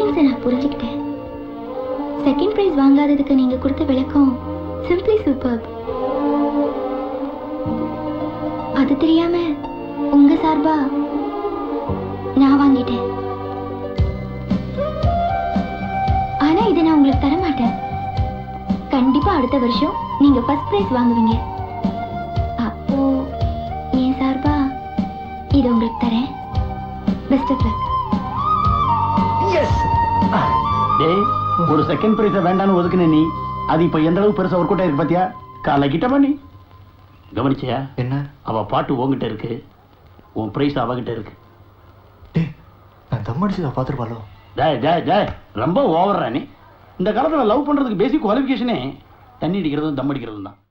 ஃபீலிங்ஸை நான் புரிஞ்சுக்கிட்டேன். Second prize வாங்காததுக்கு நீங்க கொடுத்த விளக்கம் சிம்பிளி சூப்பர். அது தெரியாம உங்க சார்பா நான் வாங்கிட்டேன். ஆனா இதை நான் உங்களுக்கு தர மாட்டேன். கண்டிப்பா அடுத்த வருஷம் நீங்க ஃபர்ஸ்ட் பிரைஸ் வாங்குவீங்க. அப்போ என் சார்பா இதை உங்களுக்கு தரேன். Best of luck. டேய், ஒரு செகண்ட் பிரைஸ வேண்டான்னு ஒதுக்குன நீ, அது இப்ப எந்த அளவுக்கு பெருசா ஒர்க் அவுட் ஆயிருக்கு பாத்தியா? காலை கிட்ட பண்ணி கவனிச்சியா? என்ன? அவ பாட்டு உங்ககிட்ட இருக்கு, உன் பிரைஸ் அவகிட்ட இருக்கு. டேய், நான் தம் அடிச்சத பாத்துருப்பாளோ? டேய் டேய் டேய், ரொம்ப ஓவர்ரா நீ. இந்த காலத்துல லவ் பண்றதுக்கு பேசிக் குவாலிஃபிகேஷனே தண்ணி அடிக்கிறதும் தம் அடிக்கிறதும் தான்.